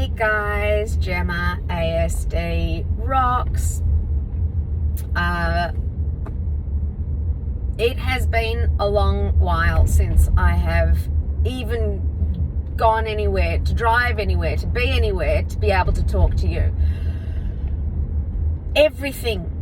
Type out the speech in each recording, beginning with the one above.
Hey guys, Gemma ASD rocks. It has been a long while since I have even gone anywhere, to drive anywhere, to be anywhere, to be able to talk to you. Everything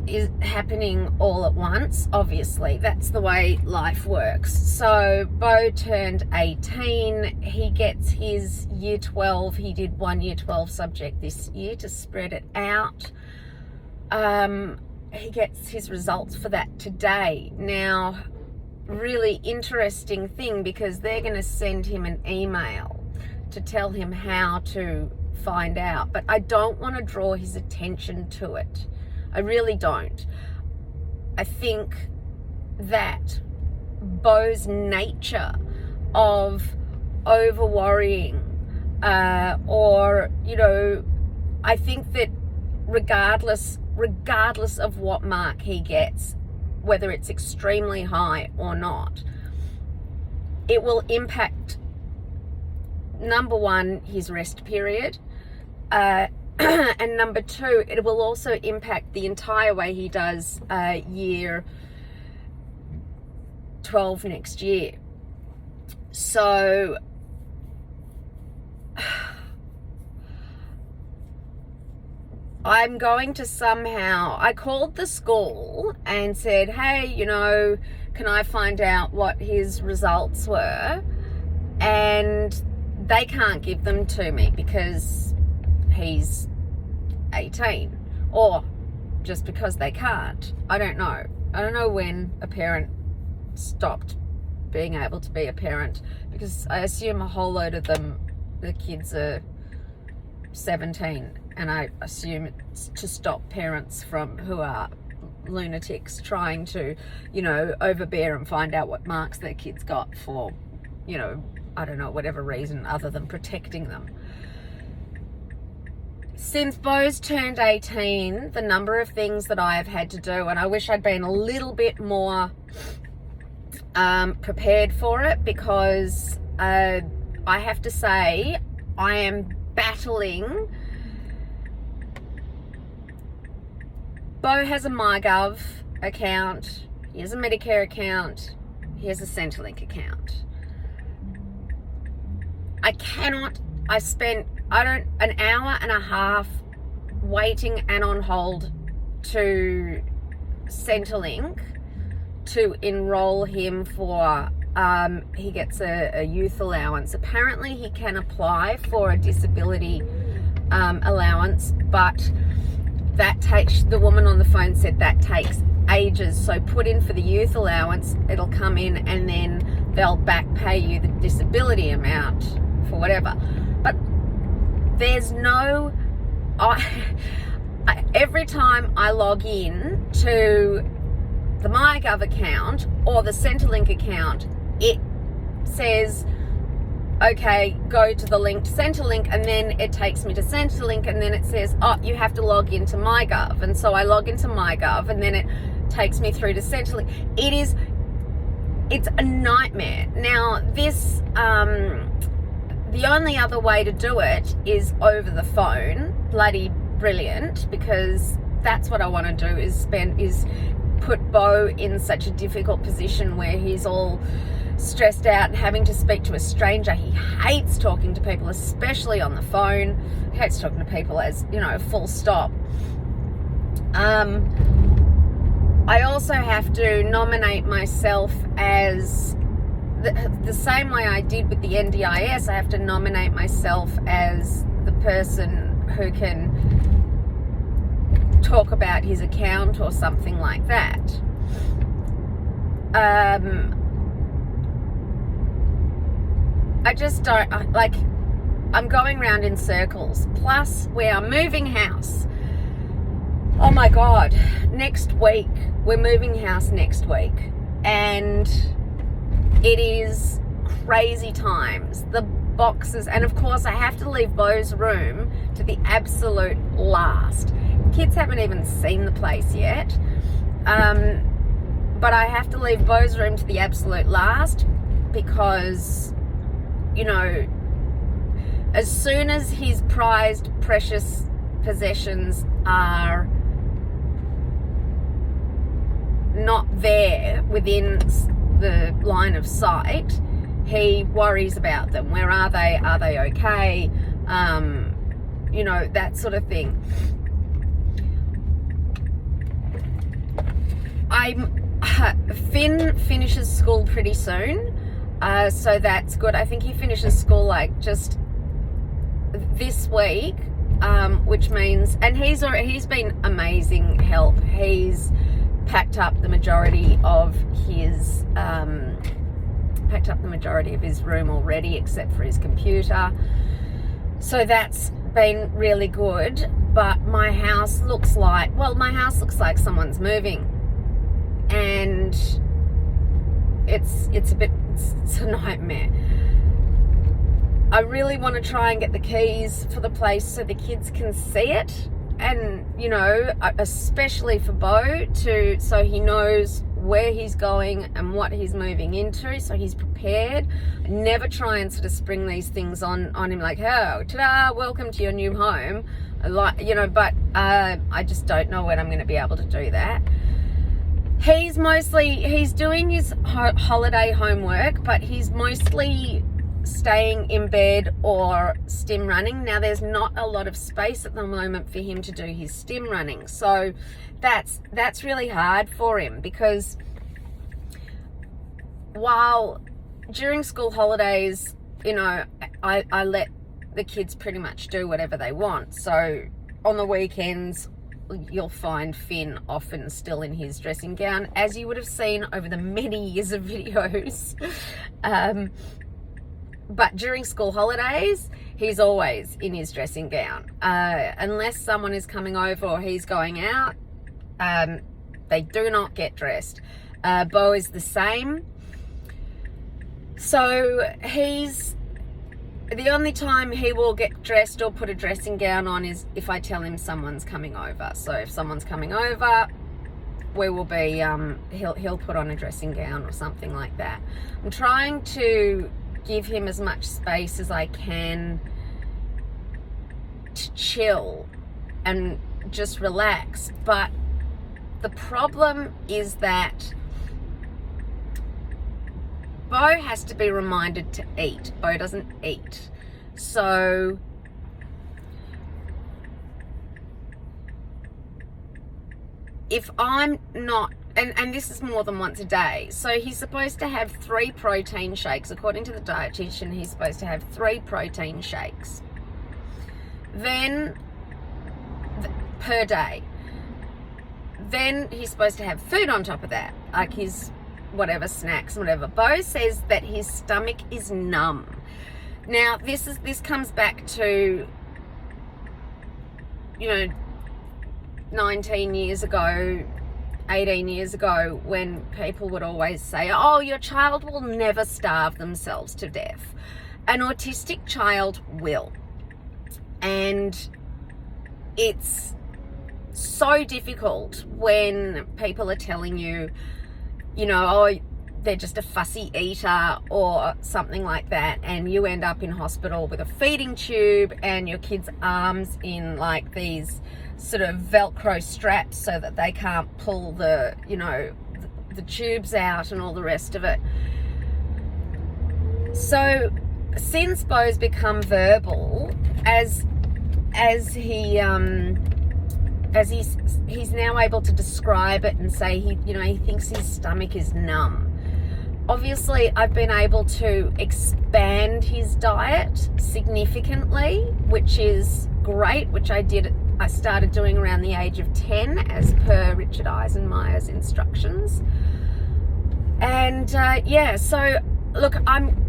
is happening all at once, obviously. That's the way life works. So Beau turned 18. He gets his year 12. He did one year 12 subject this year to spread it out. He gets his results for that today. Now, really interesting thing, because they're going to send him an email to tell him how to find out. But I don't want to draw his attention to it. I really don't. I think that Beau's nature of over worrying, or, you know, I think that regardless of what mark he gets, whether it's extremely high or not, it will impact, number one, his rest period, and number two, it will also impact the entire way he does year 12 next year. So I'm going to somehow, I called the school and said, hey, you know, can I find out what his results were? And they can't give them to me because he's 18, or just because they can't. I don't know. I don't know when a parent stopped being able to be a parent, because I assume a whole load of them, the kids are 17, and I assume it's to stop parents from who are lunatics trying to, you know, overbear and find out what marks their kids got for, you know, I don't know, whatever reason other than protecting them. Since Beau's turned 18, the number of things that I have had to do, and I wish I'd been a little bit more prepared for it, because I have to say I am battling. Beau has a MyGov account, he has a Medicare account, he has a Centrelink account. I spent an hour and a half waiting and on hold to Centrelink to enroll him for, he gets a youth allowance. Apparently he can apply for a disability allowance, but that takes, the woman on the phone said that takes ages. So put in for the youth allowance, it'll come in, and then they'll back pay you the disability amount for whatever. But there's no, every time I log in to the MyGov account or the Centrelink account, it says, okay, go to the link to Centrelink, and then it takes me to Centrelink, and then it says, oh, you have to log into MyGov. And so I log into MyGov, and then it takes me through to Centrelink. It's a nightmare. Now, this, the only other way to do it is over the phone. Bloody brilliant, because that's what I want to do, is put Beau in such a difficult position where he's all stressed out and having to speak to a stranger. He hates talking to people, especially on the phone. He hates talking to people, as, you know, full stop. I also have to nominate myself as the same way I did with the NDIS. I have to nominate myself as the person who can talk about his account or something like that. I just don't, like, I'm going round in circles. Plus, we are moving house. Oh my God, next week, we're moving house next week. And it is crazy times. The boxes, and of course I have to leave Beau's room to the absolute last. Kids haven't even seen the place yet. But I have to leave Beau's room to the absolute last because, you know, As soon as his prized, precious possessions are not there within the line of sight, he worries about them. Where are they? Are they okay? You know, that sort of thing. Finn finishes school pretty soon, so that's good. I think he finishes school like just this week, which means, and he's been amazing help. He's packed up the majority of his room already, except for his computer. So that's been really good. But my house looks like someone's moving, and it's a nightmare. I really want to try and get the keys for the place so the kids can see it, and you know, especially for Beau, so he knows where he's going and what he's moving into, so he's prepared. Never try and sort of spring these things on him like, oh, ta-da, welcome to your new home, like, you know. But I just don't know when I'm going to be able to do that. He's doing his holiday homework, but he's mostly staying in bed or stim running. Now, there's not a lot of space at the moment for him to do his stim running, so that's really hard for him, because while during school holidays, you know, I let the kids pretty much do whatever they want. So on the weekends, you'll find Finn often still in his dressing gown, as you would have seen over the many years of videos. But during school holidays, he's always in his dressing gown. Unless someone is coming over or he's going out, they do not get dressed. Beau is the same. So the only time he will get dressed or put a dressing gown on is if I tell him someone's coming over. So if someone's coming over, we will be, he'll put on a dressing gown or something like that. I'm trying to give him as much space as I can to chill and just relax. But the problem is that Beau has to be reminded to eat. Beau doesn't eat. So if I'm not, and this is more than once a day, so he's supposed to have 3 protein shakes. According to the dietitian, he's supposed to have 3 protein shakes per day. Then he's supposed to have food on top of that, like his whatever snacks, whatever. Beau says that his stomach is numb. Now, this comes back to, you know, 19 years ago, 18 years ago, when people would always say, oh, your child will never starve themselves to death. An autistic child will. And it's so difficult when people are telling you, you know, oh, they're just a fussy eater or something like that, and you end up in hospital with a feeding tube and your kid's arms in like these sort of Velcro straps so that they can't pull the, you know, the tubes out and all the rest of it. So since Beau's become verbal, as he's now able to describe it and say he thinks his stomach is numb. Obviously, I've been able to expand his diet significantly, which is great, which I started doing around the age of 10 as per Richard Eisenmeyer's instructions. And so look,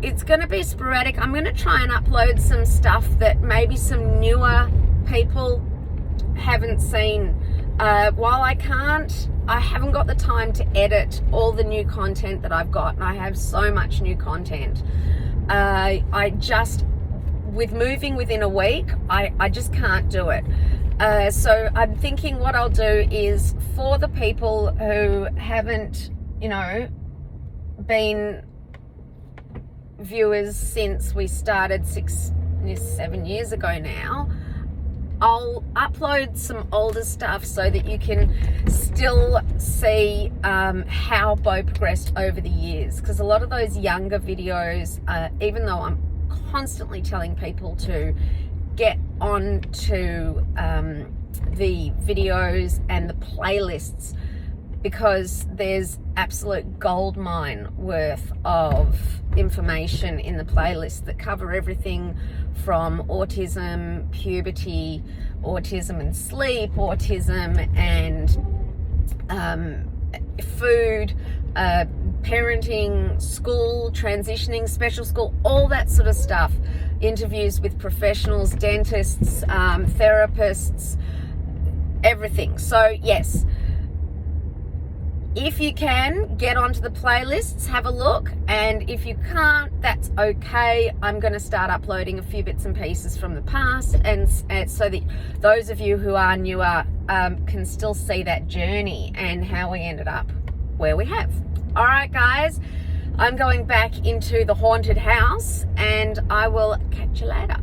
it's going to be sporadic. I'm going to try and upload some stuff that maybe some newer people haven't seen. While I haven't got the time to edit all the new content that I've got, and I have so much new content. With moving within a week, I just can't do it. So I'm thinking what I'll do is, for the people who haven't, you know, been viewers since we started 7 years ago now, I'll upload some older stuff so that you can still see how Beau progressed over the years. Because a lot of those younger videos, even though I'm constantly telling people to get onto the videos and the playlists, because there's absolute gold mine worth of information in the playlist that cover everything from autism, puberty, autism and sleep, autism and food, parenting, school, transitioning, special school, all that sort of stuff. Interviews with professionals, dentists, therapists, everything. So yes, if you can, get onto the playlists, have a look, and if you can't, that's okay. I'm going to start uploading a few bits and pieces from the past, and so that those of you who are newer can still see that journey and how we ended up where we have. All right, guys, I'm going back into the haunted house, and I will catch you later.